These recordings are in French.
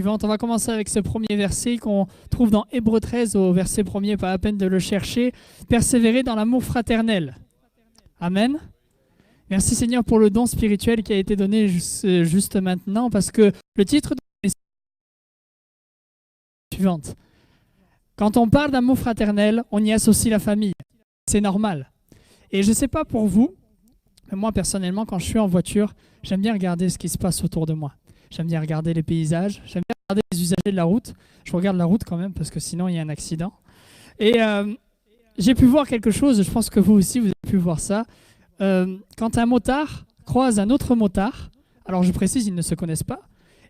suivante. On va commencer avec ce premier verset qu'on trouve dans Hébreux 13 au verset 1er, pas la peine de le chercher. Persévérer dans l'amour fraternel. Amen. Merci Seigneur pour le don spirituel qui a été donné juste maintenant, parce que le titre de la suivante. Quand on parle d'amour fraternel, on y associe la famille. C'est normal. Et je ne sais pas pour vous, mais moi personnellement, quand je suis en voiture, j'aime bien regarder ce qui se passe autour de moi. J'aime bien regarder les paysages, j'aime bien regarder les usagers de la route. Je regarde la route quand même parce que sinon il y a un accident. Et j'ai pu voir quelque chose, je pense que vous aussi vous avez pu voir ça. Quand un motard croise un autre motard, alors je précise, ils ne se connaissent pas,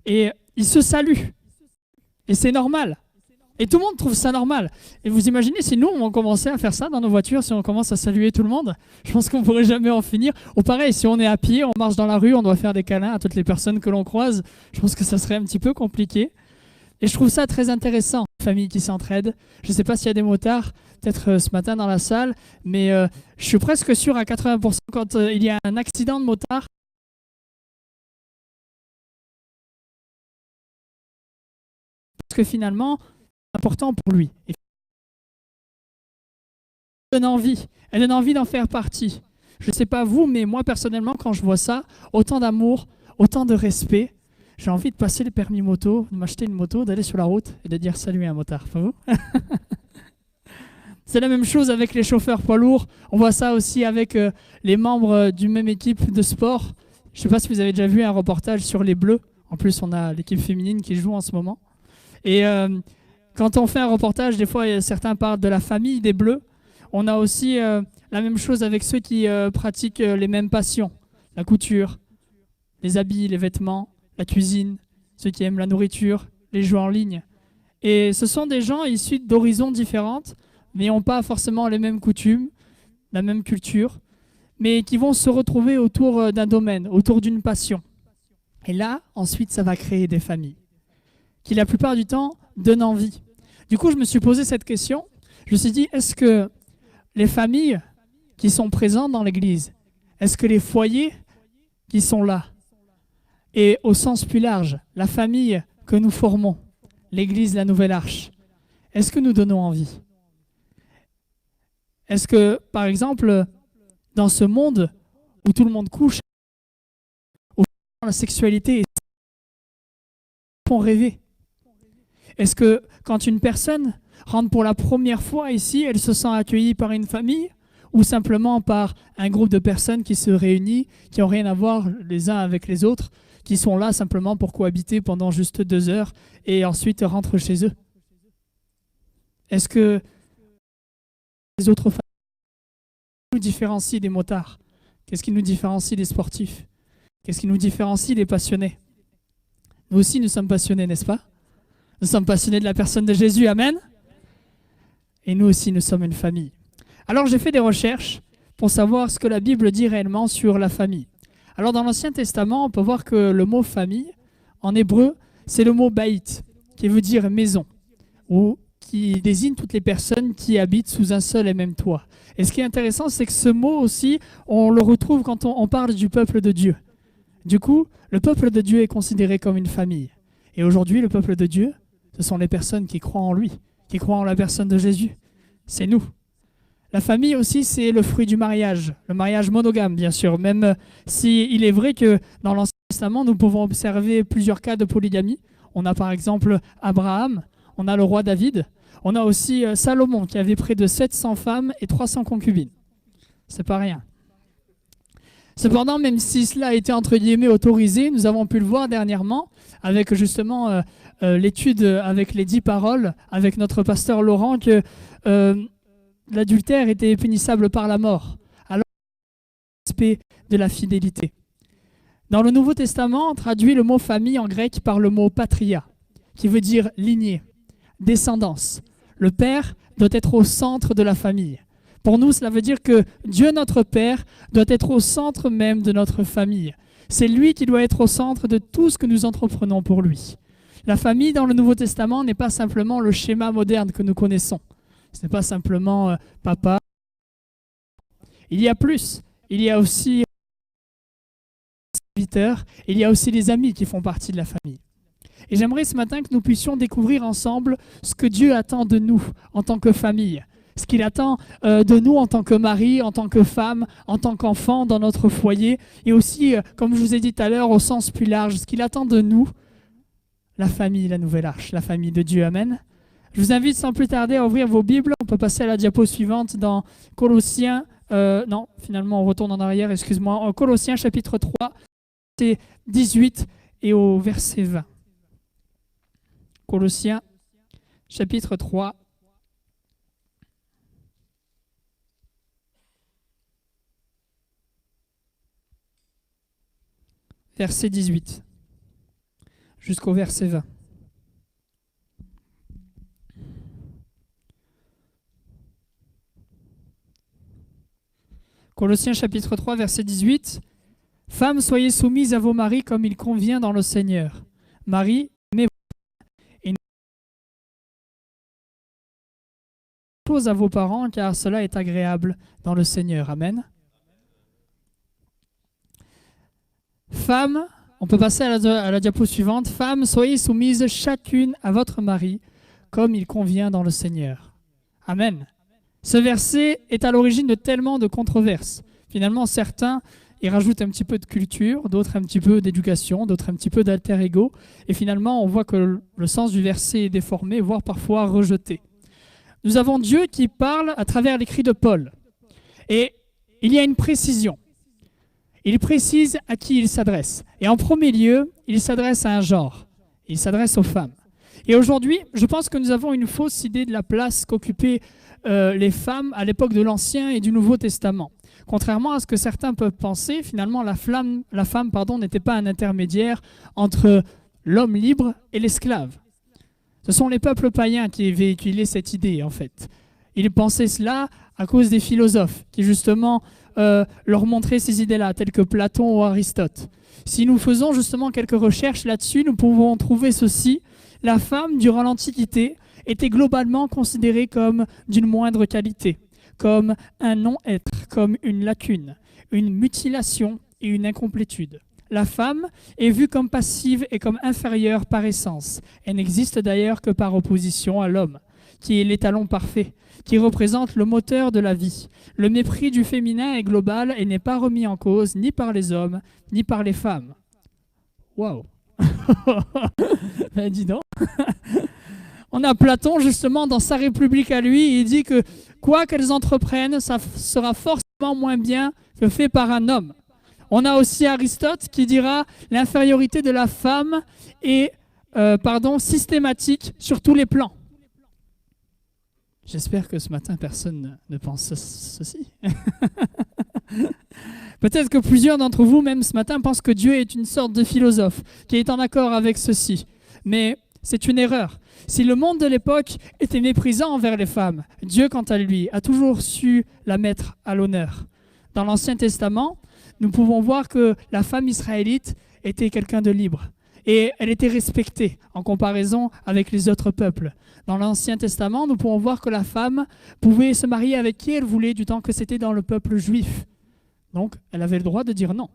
et ils se saluent. Et c'est normal. Et tout le monde trouve ça normal. Et vous imaginez si nous, on commençait à faire ça dans nos voitures, si on commence à saluer tout le monde, je pense qu'on ne pourrait jamais en finir. Ou pareil, si on est à pied, on marche dans la rue, on doit faire des câlins à toutes les personnes que l'on croise, je pense que ça serait un petit peu compliqué. Et je trouve ça très intéressant, une famille qui s'entraide. Je ne sais pas s'il y a des motards, peut-être ce matin dans la salle, mais je suis presque sûr à 80% quand il y a un accident de motard, parce que finalement, c'est important pour lui. Et elle donne envie d'en faire partie. Je ne sais pas vous, mais moi personnellement, quand je vois ça, autant d'amour, autant de respect, j'ai envie de passer le permis moto, de m'acheter une moto, d'aller sur la route et de dire salut à un motard. Pas vous? C'est la même chose avec les chauffeurs poids lourds. On voit ça aussi avec les membres d'une même équipe de sport. Je ne sais pas si vous avez déjà vu un reportage sur les Bleus. En plus, on a l'équipe féminine qui joue en ce moment. Et quand on fait un reportage, des fois, certains parlent de la famille des Bleus. On a aussi la même chose avec ceux qui pratiquent les mêmes passions. La couture, les habits, les vêtements, la cuisine, ceux qui aiment la nourriture, les jeux en ligne. Et ce sont des gens issus d'horizons différentes, mais n'ont pas forcément les mêmes coutumes, la même culture, mais qui vont se retrouver autour d'un domaine, autour d'une passion. Et là, ensuite, ça va créer des familles, qui la plupart du temps donnent envie. Du coup, je me suis posé cette question. Je me suis dit, est-ce que les familles qui sont présentes dans l'Église, est-ce que les foyers qui sont là, et au sens plus large, la famille que nous formons, l'Église, la Nouvelle Arche, est-ce que nous donnons envie? Est-ce que, par exemple, dans ce monde où tout le monde couche, où la sexualité est font rêver? Est-ce que quand une personne rentre pour la première fois ici, elle se sent accueillie par une famille ou simplement par un groupe de personnes qui se réunit, qui n'ont rien à voir les uns avec les autres, qui sont là simplement pour cohabiter pendant juste 2 heures et ensuite rentrent chez eux? Est-ce que les autres familles nous différencient des motards? Qu'est-ce qui nous différencie des sportifs? Qu'est-ce qui nous différencie des passionnés? Nous aussi, nous sommes passionnés, n'est-ce pas? Nous sommes passionnés de la personne de Jésus, amen? Et nous aussi, nous sommes une famille. Alors, j'ai fait des recherches pour savoir ce que la Bible dit réellement sur la famille. Alors, dans l'Ancien Testament, on peut voir que le mot famille, en hébreu, c'est le mot baït, qui veut dire maison, ou qui désigne toutes les personnes qui habitent sous un seul et même toit. Et ce qui est intéressant, c'est que ce mot aussi, on le retrouve quand on parle du peuple de Dieu. Du coup, le peuple de Dieu est considéré comme une famille. Et aujourd'hui, le peuple de Dieu, ce sont les personnes qui croient en lui, qui croient en la personne de Jésus. C'est nous. La famille aussi, c'est le fruit du mariage. Le mariage monogame, bien sûr. Même s'il est vrai que dans l'Ancien Testament, nous pouvons observer plusieurs cas de polygamie. On a par exemple Abraham, on a le roi David, on a aussi Salomon qui avait près de 700 femmes et 300 concubines. C'est pas rien. Cependant, même si cela a été entre guillemets autorisé, nous avons pu le voir dernièrement avec justement l'étude avec les 10 paroles, avec notre pasteur Laurent, que l'adultère était punissable par la mort, alors l'aspect de la fidélité. Dans le Nouveau Testament, on traduit le mot famille en grec par le mot patria, qui veut dire lignée, descendance. Le père doit être au centre de la famille. Pour nous, cela veut dire que Dieu, notre Père, doit être au centre même de notre famille. C'est lui qui doit être au centre de tout ce que nous entreprenons pour lui. La famille dans le Nouveau Testament n'est pas simplement le schéma moderne que nous connaissons. Ce n'est pas simplement papa. Il y a plus. Il y a aussi les serviteurs, il y a aussi les amis qui font partie de la famille. Et j'aimerais ce matin que nous puissions découvrir ensemble ce que Dieu attend de nous en tant que famille, ce qu'il attend de nous en tant que mari, en tant que femme, en tant qu'enfant dans notre foyer, et aussi, comme je vous ai dit tout à l'heure, au sens plus large, ce qu'il attend de nous, la famille, la nouvelle arche, la famille de Dieu. Amen. Je vous invite sans plus tarder à ouvrir vos Bibles. On peut passer à la diapo suivante dans Colossiens. Non, finalement, on retourne en arrière, excuse-moi. En Colossiens chapitre 3, verset 18 et au verset 20. Colossiens chapitre 3. Verset 18 jusqu'au verset 20. Colossiens chapitre 3, verset 18. « Femmes, soyez soumises à vos maris comme il convient dans le Seigneur. Marie, aimez et chose à vos parents, car cela est agréable dans le Seigneur. » Amen. Femmes, on peut passer à la diapo suivante. « Femmes, soyez soumises chacune à votre mari comme il convient dans le Seigneur. » Amen. Ce verset est à l'origine de tellement de controverses. Finalement, certains y rajoutent un petit peu de culture, d'autres un petit peu d'éducation, d'autres un petit peu d'alter ego. Et finalement, on voit que le sens du verset est déformé, voire parfois rejeté. Nous avons Dieu qui parle à travers l'écrit de Paul. Et il y a une précision. Il précise à qui il s'adresse. Et en premier lieu, il s'adresse à un genre. Il s'adresse aux femmes. Et aujourd'hui, je pense que nous avons une fausse idée de la place qu'occupaient les femmes à l'époque de l'Ancien et du Nouveau Testament. Contrairement à ce que certains peuvent penser, finalement, la femme n'était pas un intermédiaire entre l'homme libre et l'esclave. Ce sont les peuples païens qui véhiculaient cette idée, en fait. Ils pensaient cela à cause des philosophes qui, justement, leur montraient ces idées-là, telles que Platon ou Aristote. Si nous faisons justement quelques recherches là-dessus, nous pouvons trouver ceci. La femme, durant l'Antiquité, était globalement considérée comme d'une moindre qualité, comme un non-être, comme une lacune, une mutilation et une incomplétude. La femme est vue comme passive et comme inférieure par essence. Elle n'existe d'ailleurs que par opposition à l'homme, qui est l'étalon parfait, qui représente le moteur de la vie. Le mépris du féminin est global et n'est pas remis en cause ni par les hommes, ni par les femmes. Waouh. Ben dis donc. On a Platon justement dans sa République à lui, il dit que quoi qu'elles entreprennent, ça sera forcément moins bien que fait par un homme. On a aussi Aristote qui dira l'infériorité de la femme est systématique sur tous les plans. J'espère que ce matin personne ne pense ceci. Peut-être que plusieurs d'entre vous, même ce matin, pensent que Dieu est une sorte de philosophe qui est en accord avec ceci. Mais c'est une erreur. Si le monde de l'époque était méprisant envers les femmes, Dieu, quant à lui, a toujours su la mettre à l'honneur. Dans l'Ancien Testament, nous pouvons voir que la femme israélite était quelqu'un de libre. Et elle était respectée en comparaison avec les autres peuples. Dans l'Ancien Testament, nous pouvons voir que la femme pouvait se marier avec qui elle voulait du temps que c'était dans le peuple juif. Donc, elle avait le droit de dire non.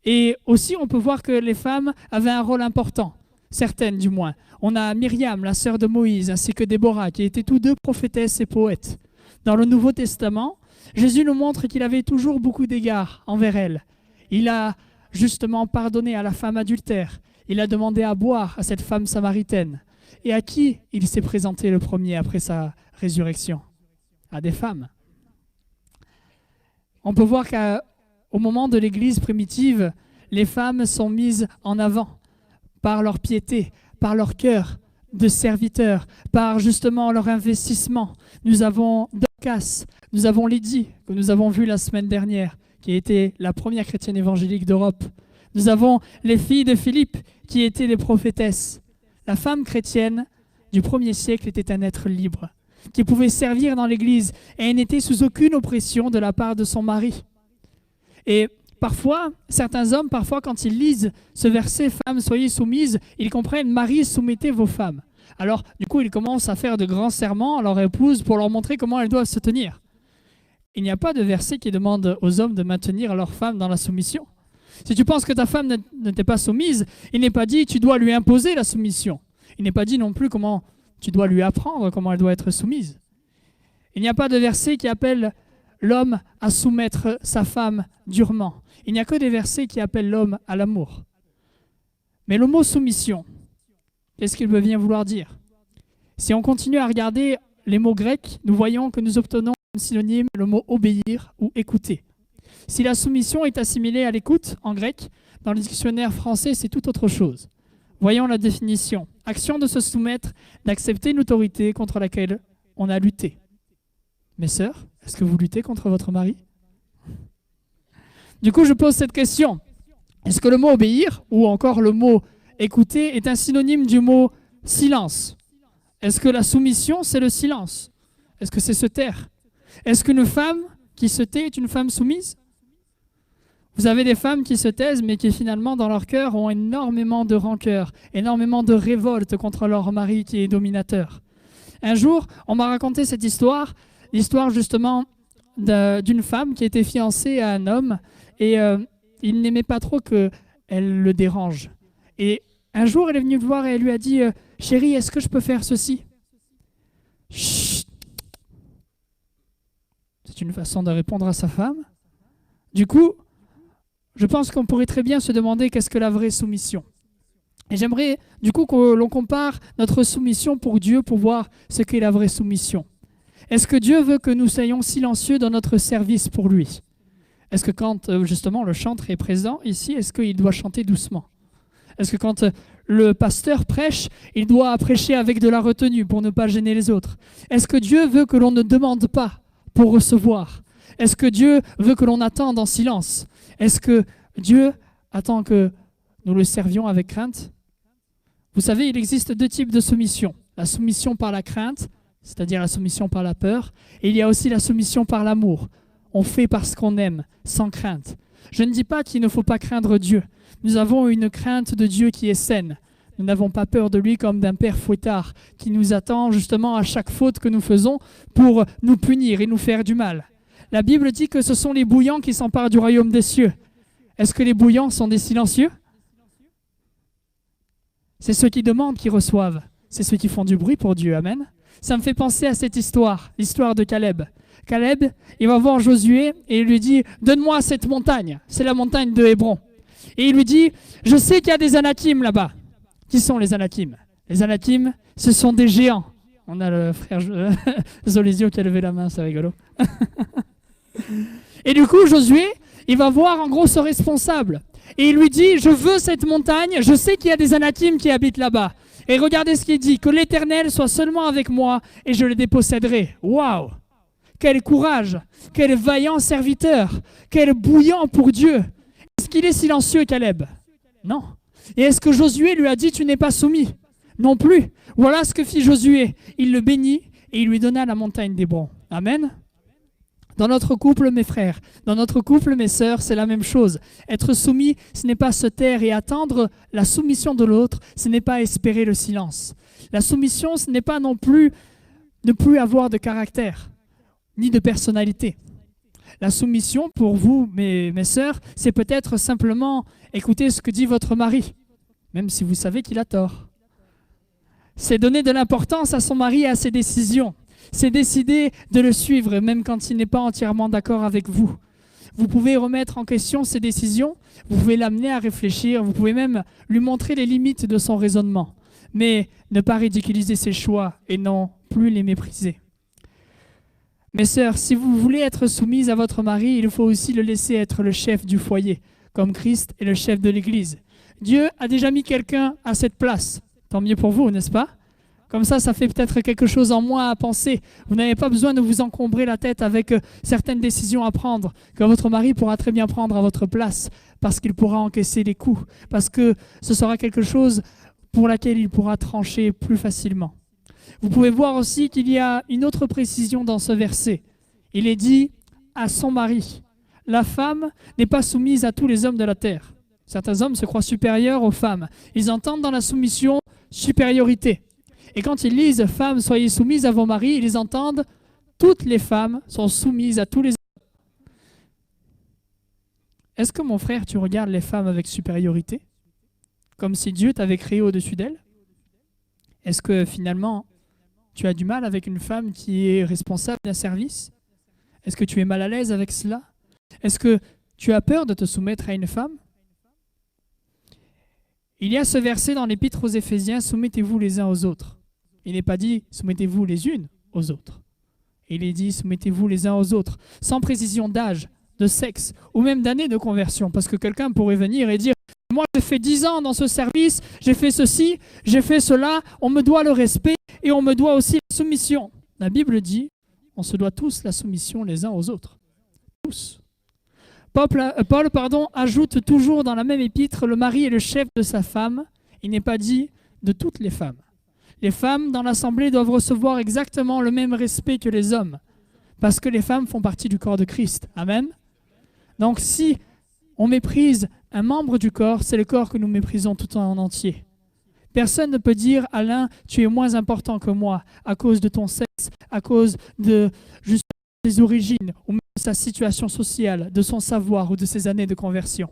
Et aussi, on peut voir que les femmes avaient un rôle important, certaines du moins. On a Myriam, la sœur de Moïse, ainsi que Déborah, qui étaient tous deux prophétesses et poètes. Dans le Nouveau Testament, Jésus nous montre qu'il avait toujours beaucoup d'égards envers elle. Il a justement pardonné à la femme adultère. Il a demandé à boire à cette femme samaritaine. Et à qui il s'est présenté le premier après sa résurrection? À des femmes. On peut voir qu'au moment de l'Église primitive, les femmes sont mises en avant par leur piété, par leur cœur de serviteurs, par justement leur investissement. Nous avons Dorcas, nous avons Lydie, que nous avons vue la semaine dernière, qui était la première chrétienne évangélique d'Europe. Nous avons les filles de Philippe, qui étaient des prophétesses. La femme chrétienne du 1er siècle était un être libre, qui pouvait servir dans l'Église, et elle n'était sous aucune oppression de la part de son mari. Et parfois, certains hommes, quand ils lisent ce verset « Femmes, soyez soumises », ils comprennent « Marie, soumettez vos femmes ». Alors, du coup, ils commencent à faire de grands serments à leur épouse pour leur montrer comment elles doivent se tenir. Il n'y a pas de verset qui demande aux hommes de maintenir leurs femmes dans la soumission. Si tu penses que ta femme ne t'est pas soumise, il n'est pas dit tu dois lui imposer la soumission. Il n'est pas dit non plus comment tu dois lui apprendre comment elle doit être soumise. Il n'y a pas de verset qui appelle l'homme à soumettre sa femme durement. Il n'y a que des versets qui appellent l'homme à l'amour. Mais le mot soumission, qu'est-ce qu'il veut bien vouloir dire? Si on continue à regarder les mots grecs, nous voyons que nous obtenons comme synonyme le mot obéir ou écouter. Si la soumission est assimilée à l'écoute en grec, dans le dictionnaire français, c'est tout autre chose. Voyons la définition. Action de se soumettre, d'accepter une autorité contre laquelle on a lutté. Mes sœurs, est-ce que vous luttez contre votre mari? Du coup, je pose cette question. Est-ce que le mot obéir, ou encore le mot écouter, est un synonyme du mot silence? Est-ce que la soumission, c'est le silence? Est-ce que c'est se taire? Est-ce qu'une femme qui se tait est une femme soumise? Vous avez des femmes qui se taisent, mais qui finalement, dans leur cœur, ont énormément de rancœur, énormément de révolte contre leur mari qui est dominateur. Un jour, on m'a raconté cette histoire, l'histoire justement d'une femme qui était fiancée à un homme, et il n'aimait pas trop qu'elle le dérange. Et un jour, elle est venue le voir et elle lui a dit « Chérie, est-ce que je peux faire ceci ?» Chut. C'est une façon de répondre à sa femme. Du coup, je pense qu'on pourrait très bien se demander qu'est-ce que la vraie soumission. Et j'aimerais du coup que l'on compare notre soumission pour Dieu pour voir ce qu'est la vraie soumission. Est-ce que Dieu veut que nous soyons silencieux dans notre service pour lui? Est-ce que quand justement le chantre est présent ici, est-ce qu'il doit chanter doucement? Est-ce que quand le pasteur prêche, il doit prêcher avec de la retenue pour ne pas gêner les autres? Est-ce que Dieu veut que l'on ne demande pas pour recevoir? Est-ce que Dieu veut que l'on attende en silence? Est-ce que Dieu attend que nous le servions avec crainte? Vous savez, il existe deux types de soumission. La soumission par la crainte, c'est-à-dire la soumission par la peur, et il y a aussi la soumission par l'amour. On fait parce qu'on aime, sans crainte. Je ne dis pas qu'il ne faut pas craindre Dieu. Nous avons une crainte de Dieu qui est saine. Nous n'avons pas peur de lui comme d'un père fouettard qui nous attend justement à chaque faute que nous faisons pour nous punir et nous faire du mal. La Bible dit que ce sont les bouillants qui s'emparent du royaume des cieux. Est-ce que les bouillants sont des silencieux? C'est ceux qui demandent qui reçoivent. C'est ceux qui font du bruit pour Dieu. Amen. Ça me fait penser à cette histoire, l'histoire de Caleb. Caleb, il va voir Josué et il lui dit « Donne-moi cette montagne ». C'est la montagne de Hébron. Et il lui dit « Je sais qu'il y a des Anakim là-bas ». Qui sont les Anakim? Les Anakim, ce sont des géants. On a le frère Zolésio qui a levé la main, c'est rigolo. Et du coup, Josué, il va voir en gros ce responsable. Et il lui dit, je veux cette montagne, je sais qu'il y a des Anakim qui habitent là-bas. Et regardez ce qu'il dit, que l'Éternel soit seulement avec moi et je les déposséderai. Waouh! Quel courage, quel vaillant serviteur, quel bouillant pour Dieu. Est-ce qu'il est silencieux, Caleb? Non. Et est-ce que Josué lui a dit, tu n'es pas soumis? Non plus. Voilà ce que fit Josué. Il le bénit et il lui donna la montagne d'Hébron. Amen. Dans notre couple, mes frères, dans notre couple, mes sœurs, c'est la même chose. Être soumis, ce n'est pas se taire et attendre la soumission de l'autre, ce n'est pas espérer le silence. La soumission, ce n'est pas non plus ne plus avoir de caractère, ni de personnalité. La soumission, pour vous, mes sœurs, c'est peut-être simplement écouter ce que dit votre mari, même si vous savez qu'il a tort. C'est donner de l'importance à son mari et à ses décisions. C'est décider de le suivre, même quand il n'est pas entièrement d'accord avec vous. Vous pouvez remettre en question ses décisions, vous pouvez l'amener à réfléchir, vous pouvez même lui montrer les limites de son raisonnement. Mais ne pas ridiculiser ses choix et non plus les mépriser. Mes sœurs, si vous voulez être soumises à votre mari, il faut aussi le laisser être le chef du foyer, comme Christ est le chef de l'Église. Dieu a déjà mis quelqu'un à cette place. Tant mieux pour vous, n'est-ce pas? Comme ça fait peut-être quelque chose en moins à penser. Vous n'avez pas besoin de vous encombrer la tête avec certaines décisions à prendre, que votre mari pourra très bien prendre à votre place, parce qu'il pourra encaisser les coups, parce que ce sera quelque chose pour laquelle il pourra trancher plus facilement. Vous pouvez voir aussi qu'il y a une autre précision dans ce verset. Il est dit à son mari. La femme n'est pas soumise à tous les hommes de la terre. Certains hommes se croient supérieurs aux femmes. Ils entendent dans la soumission supériorité. Et quand ils lisent « Femmes, soyez soumises à vos maris », ils entendent « Toutes les femmes sont soumises à tous les hommes ». Est-ce que mon frère, tu regardes les femmes avec supériorité, comme si Dieu t'avait créé au-dessus d'elles? Est-ce que finalement, tu as du mal avec une femme qui est responsable d'un service? Est-ce que tu es mal à l'aise avec cela? Est-ce que tu as peur de te soumettre à une femme? Il y a ce verset dans l'Épître aux Éphésiens, soumettez-vous les uns aux autres. Il n'est pas dit soumettez-vous les unes aux autres. Il est dit soumettez-vous les uns aux autres, sans précision d'âge, de sexe ou même d'année de conversion. Parce que quelqu'un pourrait venir et dire moi j'ai fait 10 ans dans ce service, j'ai fait ceci, j'ai fait cela, on me doit le respect et on me doit aussi la soumission. La Bible dit on se doit tous la soumission les uns aux autres. Tous. Paul ajoute toujours dans la même épître, le mari est le chef de sa femme. Il n'est pas dit de toutes les femmes. Les femmes dans l'assemblée doivent recevoir exactement le même respect que les hommes, parce que les femmes font partie du corps de Christ. Amen. Donc si on méprise un membre du corps, c'est le corps que nous méprisons tout en entier. Personne ne peut dire « Alain, tu es moins important que moi à cause de ton sexe, à cause de juste ses origines ou même de sa situation sociale, de son savoir ou de ses années de conversion. »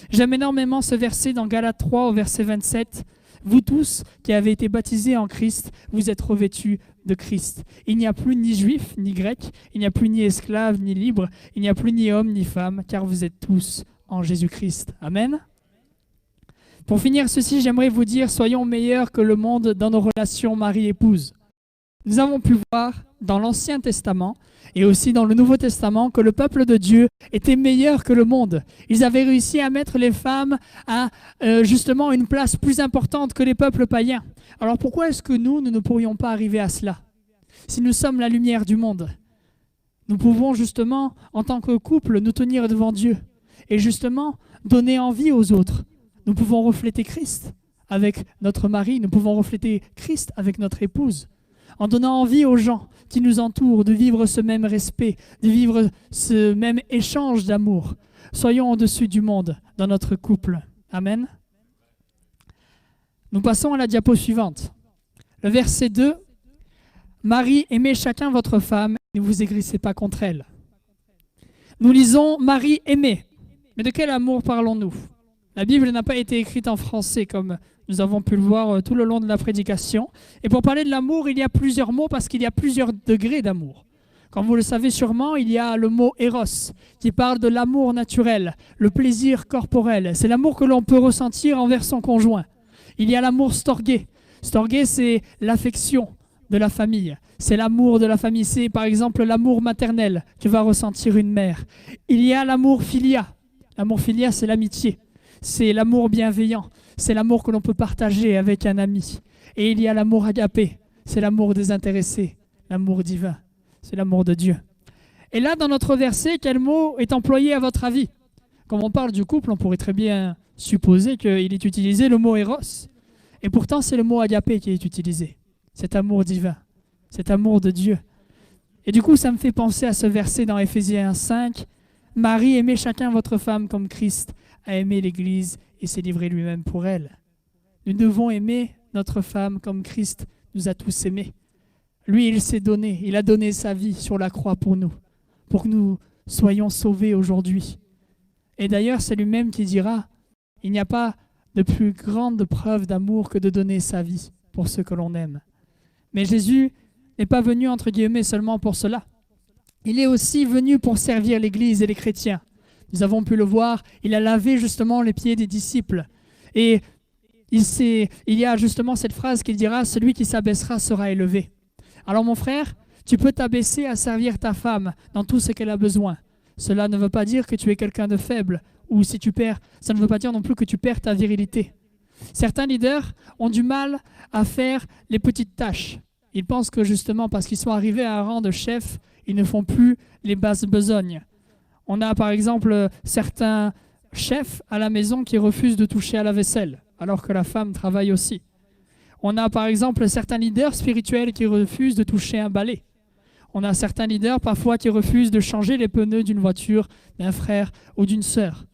J'aime énormément ce verset dans Galates 3 au verset 27. « Vous tous qui avez été baptisés en Christ, vous êtes revêtus de Christ. Il n'y a plus ni juif ni grec, il n'y a plus ni esclave ni libre, il n'y a plus ni homme ni femme, car vous êtes tous en Jésus-Christ. » Amen. Pour finir ceci, j'aimerais vous dire, soyons meilleurs que le monde dans nos relations mari-épouse. Nous avons pu voir dans l'Ancien Testament et aussi dans le Nouveau Testament que le peuple de Dieu était meilleur que le monde. Ils avaient réussi à mettre les femmes à justement une place plus importante que les peuples païens. Alors pourquoi est-ce que nous ne pourrions pas arriver à cela? Si nous sommes la lumière du monde, nous pouvons justement, en tant que couple, nous tenir devant Dieu et justement donner envie aux autres. Nous pouvons refléter Christ avec notre mari, nous pouvons refléter Christ avec notre épouse, en donnant envie aux gens qui nous entourent de vivre ce même respect, de vivre ce même échange d'amour. Soyons au-dessus du monde dans notre couple. Amen. Nous passons à la diapo suivante. Le verset 2. « Marie, aimez chacun votre femme, et ne vous aigrissez pas contre elle. » Nous lisons « Marie, aimez ». Mais de quel amour parlons-nous? La Bible n'a pas été écrite en français comme nous avons pu le voir tout le long de la prédication. Et pour parler de l'amour, il y a plusieurs mots parce qu'il y a plusieurs degrés d'amour. Comme vous le savez sûrement, il y a le mot éros qui parle de l'amour naturel, le plaisir corporel. C'est l'amour que l'on peut ressentir envers son conjoint. Il y a l'amour storgé. Storgé, c'est l'affection de la famille. C'est l'amour de la famille. C'est par exemple l'amour maternel que va ressentir une mère. Il y a l'amour philia. L'amour philia, c'est l'amitié. C'est l'amour bienveillant. C'est l'amour que l'on peut partager avec un ami. Et il y a l'amour agapé. C'est l'amour désintéressé, l'amour divin. C'est l'amour de Dieu. Et là, dans notre verset, quel mot est employé à votre avis? Quand on parle du couple, on pourrait très bien supposer qu'il est utilisé le mot éros. Et pourtant, c'est le mot agapé qui est utilisé. Cet amour divin, cet amour de Dieu. Et du coup, ça me fait penser à ce verset dans Éphésiens 5. « Marie, aimez chacun votre femme comme Christ a aimé l'Église et s'est livré lui-même pour elle. » Nous devons aimer notre femme comme Christ nous a tous aimés. Lui, il s'est donné, il a donné sa vie sur la croix pour que nous soyons sauvés aujourd'hui. Et d'ailleurs, c'est lui-même qui dira, il n'y a pas de plus grande preuve d'amour que de donner sa vie pour ceux que l'on aime. Mais Jésus n'est pas venu, entre guillemets, seulement pour cela. Il est aussi venu pour servir l'Église et les chrétiens. Nous avons pu le voir, il a lavé justement les pieds des disciples. Et il y a justement cette phrase qu'il dira, « Celui qui s'abaissera sera élevé ». Alors mon frère, tu peux t'abaisser à servir ta femme dans tout ce qu'elle a besoin. Cela ne veut pas dire que tu es quelqu'un de faible, ou si tu perds, ça ne veut pas dire non plus que tu perds ta virilité. Certains leaders ont du mal à faire les petites tâches. Ils pensent que justement parce qu'ils sont arrivés à un rang de chef, ils ne font plus les basses besognes. On a par exemple certains chefs à la maison qui refusent de toucher à la vaisselle, alors que la femme travaille aussi. On a par exemple certains leaders spirituels qui refusent de toucher un balai. On a certains leaders parfois qui refusent de changer les pneus d'une voiture, d'un frère ou d'une sœur.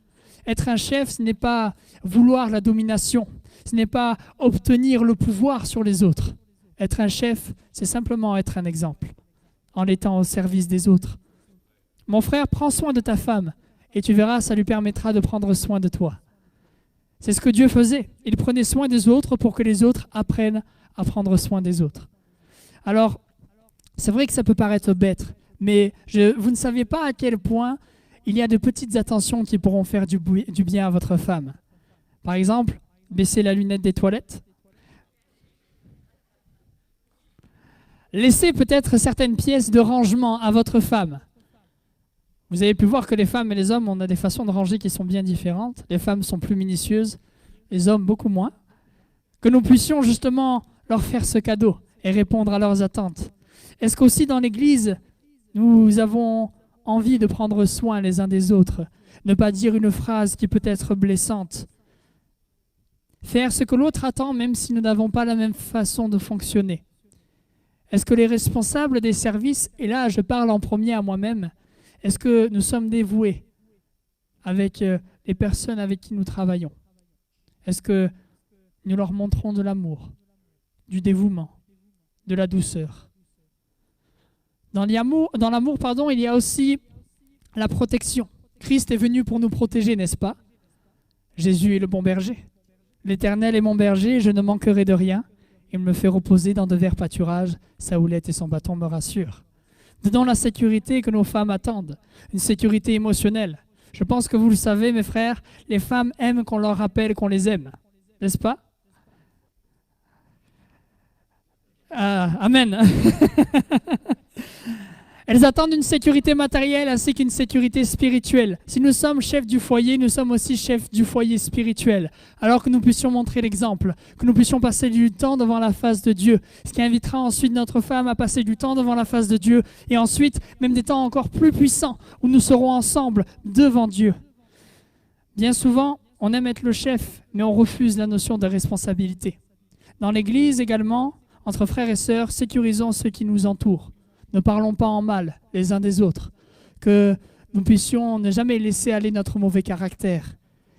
Être un chef, ce n'est pas vouloir la domination, ce n'est pas obtenir le pouvoir sur les autres. Être un chef, c'est simplement être un exemple, en étant au service des autres. Mon frère, prends soin de ta femme et tu verras, ça lui permettra de prendre soin de toi. C'est ce que Dieu faisait. Il prenait soin des autres pour que les autres apprennent à prendre soin des autres. Alors, c'est vrai que ça peut paraître bête, mais vous ne savez pas à quel point il y a de petites attentions qui pourront faire du bien à votre femme. Par exemple, baisser la lunette des toilettes. Laissez peut-être certaines pièces de rangement à votre femme. Vous avez pu voir que les femmes et les hommes, on a des façons de ranger qui sont bien différentes. Les femmes sont plus minutieuses, les hommes beaucoup moins. Que nous puissions justement leur faire ce cadeau et répondre à leurs attentes. Est-ce qu'aussi dans l'Église, nous avons envie de prendre soin les uns des autres, ne pas dire une phrase qui peut être blessante, faire ce que l'autre attend même si nous n'avons pas la même façon de fonctionner? Est-ce que les responsables des services, et là je parle en premier à moi-même, est-ce que nous sommes dévoués avec les personnes avec qui nous travaillons? Est-ce que nous leur montrons de l'amour, du dévouement, de la douceur? Dans l'amour, il y a aussi la protection. Christ est venu pour nous protéger, n'est-ce pas? Jésus est le bon berger. L'Éternel est mon berger, je ne manquerai de rien. Il me fait reposer dans de verts pâturages. Sa houlette et son bâton me rassurent. Donnons la sécurité que nos femmes attendent, une sécurité émotionnelle. Je pense que vous le savez, mes frères, les femmes aiment qu'on leur rappelle qu'on les aime, n'est-ce pas? Amen. Elles attendent une sécurité matérielle ainsi qu'une sécurité spirituelle. Si nous sommes chefs du foyer, nous sommes aussi chefs du foyer spirituel. Alors que nous puissions montrer l'exemple, que nous puissions passer du temps devant la face de Dieu, ce qui invitera ensuite notre femme à passer du temps devant la face de Dieu, et ensuite même des temps encore plus puissants où nous serons ensemble devant Dieu. Bien souvent, on aime être le chef, mais on refuse la notion de responsabilité. Dans l'Église également, entre frères et sœurs, sécurisons ceux qui nous entourent. Ne parlons pas en mal les uns des autres, que nous puissions ne jamais laisser aller notre mauvais caractère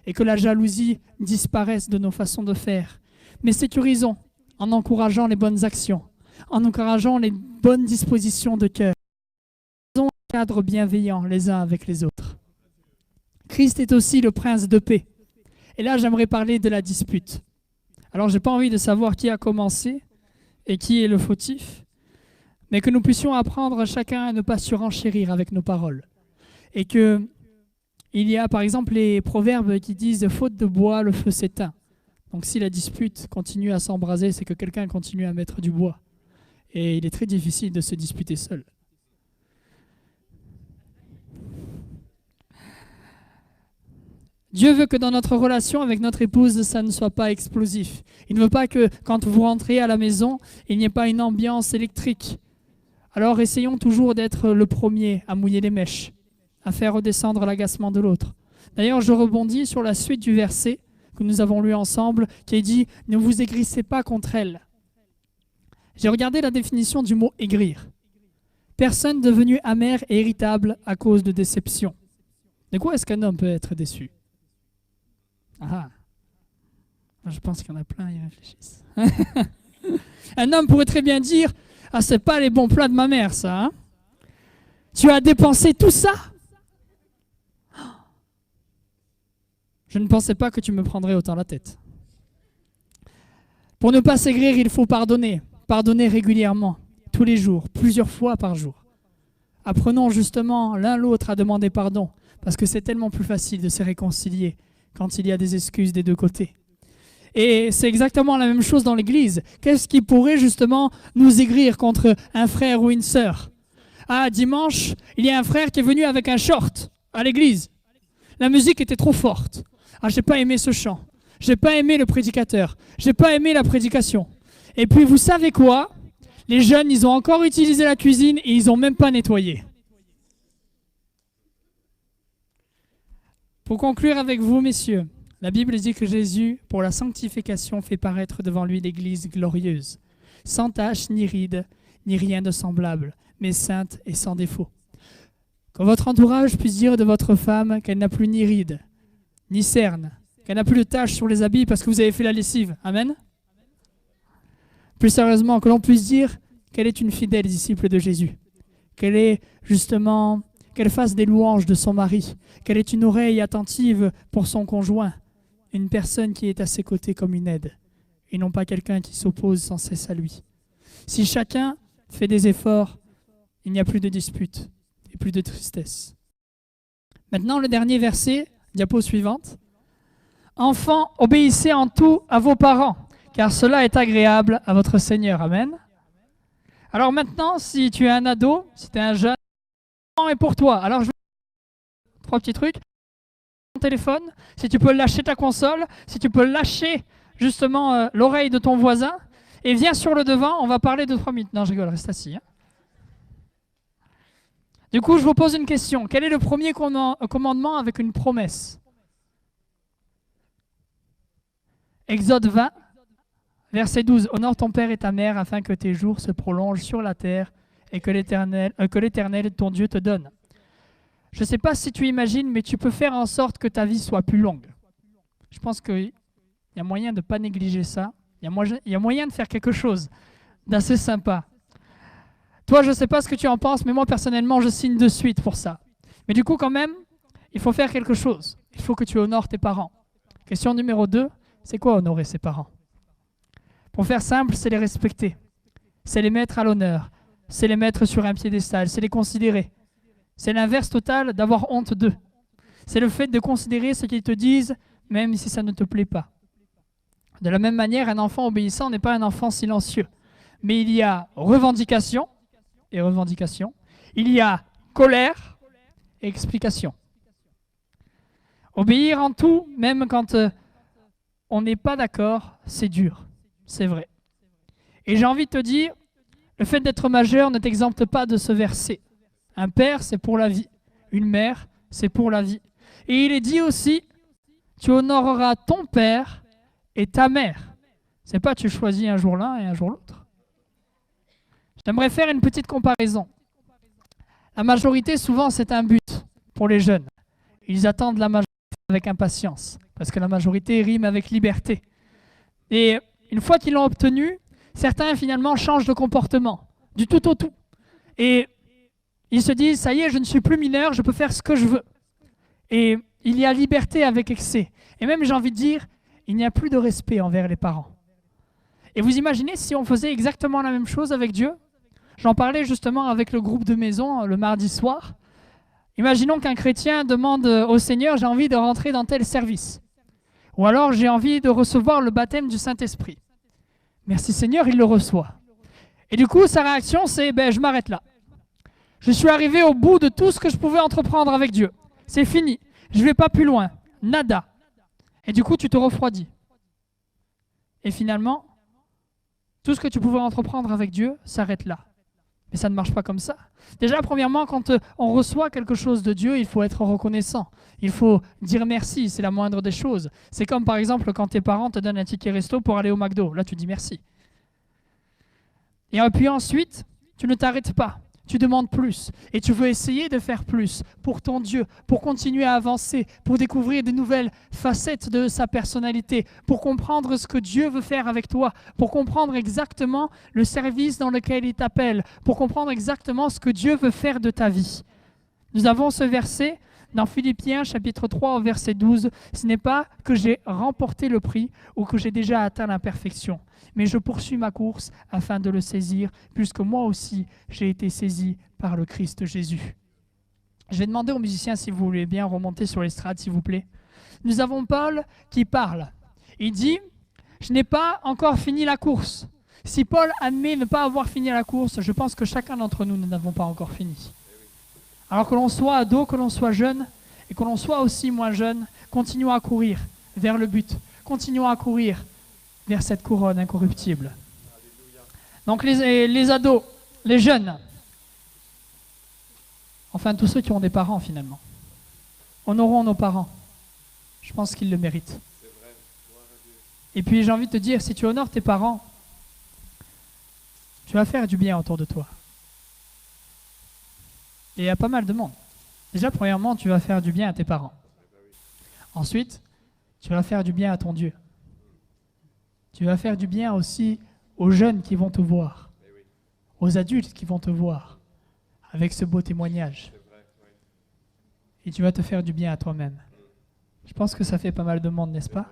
et que la jalousie disparaisse de nos façons de faire. Mais sécurisons en encourageant les bonnes actions, en encourageant les bonnes dispositions de cœur. Faisons un cadre bienveillant les uns avec les autres. Christ est aussi le prince de paix. Et là, j'aimerais parler de la dispute. Alors, je n'ai pas envie de savoir qui a commencé et qui est le fautif, mais que nous puissions apprendre chacun à ne pas surenchérir avec nos paroles. Et qu'il y a par exemple les proverbes qui disent « faute de bois, le feu s'éteint ». Donc si la dispute continue à s'embraser, c'est que quelqu'un continue à mettre du bois. Et il est très difficile de se disputer seul. Dieu veut que dans notre relation avec notre épouse, ça ne soit pas explosif. Il ne veut pas que quand vous rentrez à la maison, il n'y ait pas une ambiance électrique. Alors essayons toujours d'être le premier à mouiller les mèches, à faire redescendre l'agacement de l'autre. D'ailleurs, je rebondis sur la suite du verset que nous avons lu ensemble, qui est dit « Ne vous aigrissez pas contre elle ». J'ai regardé la définition du mot « aigrir ». Personne devenue amère et irritable à cause de déception. De quoi est-ce qu'un homme peut être déçu? Je pense qu'il y en a plein, ils réfléchissent. Un homme pourrait très bien dire « Ah, c'est pas les bons plats de ma mère, ça. Hein? Tu as dépensé tout ça? Je ne pensais pas que tu me prendrais autant la tête. » Pour ne pas s'aigrir, il faut pardonner. Pardonner régulièrement, tous les jours, plusieurs fois par jour. Apprenons justement l'un l'autre à demander pardon, parce que c'est tellement plus facile de se réconcilier quand il y a des excuses des deux côtés. Et c'est exactement la même chose dans l'Église. Qu'est-ce qui pourrait justement nous aigrir contre un frère ou une sœur? Ah, dimanche, il y a un frère qui est venu avec un short à l'Église. La musique était trop forte. Ah, j'ai pas aimé ce chant. J'ai pas aimé le prédicateur. J'ai pas aimé la prédication. Et puis, vous savez quoi? Les jeunes, ils ont encore utilisé la cuisine et ils n'ont même pas nettoyé. Pour conclure avec vous, messieurs, la Bible dit que Jésus, pour la sanctification, fait paraître devant lui l'Église glorieuse, sans tache ni ride, ni rien de semblable, mais sainte et sans défaut. Que votre entourage puisse dire de votre femme qu'elle n'a plus ni ride, ni cerne, qu'elle n'a plus de taches sur les habits parce que vous avez fait la lessive. Amen. Plus sérieusement, que l'on puisse dire qu'elle est une fidèle disciple de Jésus, qu'elle qu'elle fasse des louanges de son mari, qu'elle ait une oreille attentive pour son conjoint, une personne qui est à ses côtés comme une aide, et non pas quelqu'un qui s'oppose sans cesse à lui. Si chacun fait des efforts, il n'y a plus de disputes et plus de tristesse. Maintenant, le dernier verset, diapo suivante. Enfants, obéissez en tout à vos parents, car cela est agréable à votre Seigneur. Amen. Alors maintenant, si tu es un ado, si tu es un jeune, et pour toi. Alors je vais 3 petits trucs. Ton téléphone, si tu peux lâcher ta console, si tu peux lâcher justement l'oreille de ton voisin, et viens sur le devant, on va parler de 3 minutes. Non, je rigole, reste assis. Hein. Du coup, je vous pose une question. Quel est le premier commandement avec une promesse? Exode 20, verset 12. Honore ton père et ta mère afin que tes jours se prolongent sur la terre et que l'Éternel, ton Dieu, te donne. Je ne sais pas si tu imagines, mais tu peux faire en sorte que ta vie soit plus longue. Je pense qu'il y a moyen de ne pas négliger ça. Il y a moyen de faire quelque chose d'assez sympa. Toi, je ne sais pas ce que tu en penses, mais moi, personnellement, je signe de suite pour ça. Mais du coup, quand même, il faut faire quelque chose. Il faut que tu honores tes parents. Question numéro 2, c'est quoi honorer ses parents? Pour faire simple, c'est les respecter. C'est les mettre à l'honneur. C'est les mettre sur un piédestal. C'est les considérer. C'est l'inverse total d'avoir honte d'eux. C'est le fait de considérer ce qu'ils te disent, même si ça ne te plaît pas. De la même manière, un enfant obéissant n'est pas un enfant silencieux. Mais il y a revendication et revendication. Il y a colère et explication. Obéir en tout, même quand on n'est pas d'accord, c'est dur. C'est vrai. Et j'ai envie de te dire, le fait d'être majeur ne t'exempte pas de ce verset. Un père, c'est pour la vie. Une mère, c'est pour la vie. Et il est dit aussi, tu honoreras ton père et ta mère. C'est pas tu choisis un jour l'un et un jour l'autre. J'aimerais faire une petite comparaison. La majorité, souvent, c'est un but pour les jeunes. Ils attendent la majorité avec impatience, parce que la majorité rime avec liberté. Et une fois qu'ils l'ont obtenue, certains, finalement, changent de comportement, du tout au tout. Et ils se disent, ça y est, je ne suis plus mineur, je peux faire ce que je veux. Et il y a liberté avec excès. Et même, j'ai envie de dire, il n'y a plus de respect envers les parents. Et vous imaginez si on faisait exactement la même chose avec Dieu? J'en parlais justement avec le groupe de maison le mardi soir. Imaginons qu'un chrétien demande au Seigneur, j'ai envie de rentrer dans tel service. Ou alors, j'ai envie de recevoir le baptême du Saint-Esprit. Merci Seigneur, il le reçoit. Et du coup, sa réaction, c'est, je m'arrête là. Je suis arrivé au bout de tout ce que je pouvais entreprendre avec Dieu. C'est fini. Je ne vais pas plus loin. Nada. Et du coup, tu te refroidis. Et finalement, tout ce que tu pouvais entreprendre avec Dieu s'arrête là. Mais ça ne marche pas comme ça. Déjà, premièrement, quand on reçoit quelque chose de Dieu, il faut être reconnaissant. Il faut dire merci, c'est la moindre des choses. C'est comme par exemple quand tes parents te donnent un ticket resto pour aller au McDo. Là, tu dis merci. Et puis ensuite, tu ne t'arrêtes pas. Tu demandes plus et tu veux essayer de faire plus pour ton Dieu, pour continuer à avancer, pour découvrir de nouvelles facettes de sa personnalité, pour comprendre ce que Dieu veut faire avec toi, pour comprendre exactement le service dans lequel il t'appelle, pour comprendre exactement ce que Dieu veut faire de ta vie. Nous avons ce verset dans Philippiens chapitre 3 au verset 12. Ce n'est pas que j'ai remporté le prix ou que j'ai déjà atteint la perfection, mais je poursuis ma course afin de le saisir, puisque moi aussi j'ai été saisi par le Christ Jésus. Je vais demander aux musiciens si vous voulez bien remonter sur l'estrade, s'il vous plaît. Nous avons Paul qui parle. Il dit, je n'ai pas encore fini la course. Si Paul admet ne pas avoir fini la course, je pense que chacun d'entre nous n'avons pas encore fini. Alors que l'on soit ado, que l'on soit jeune, et que l'on soit aussi moins jeune, continuons à courir vers le but. Continuons à courir vers cette couronne incorruptible. Donc les ados, les jeunes, enfin tous ceux qui ont des parents finalement, honorons nos parents. Je pense qu'ils le méritent. Et puis j'ai envie de te dire, si tu honores tes parents, tu vas faire du bien autour de toi. Et il y a pas mal de monde. Déjà, premièrement, tu vas faire du bien à tes parents. Ensuite, tu vas faire du bien à ton Dieu. Tu vas faire du bien aussi aux jeunes qui vont te voir, aux adultes qui vont te voir, avec ce beau témoignage. et tu vas te faire du bien à toi-même. Je pense que ça fait pas mal de monde, n'est-ce pas?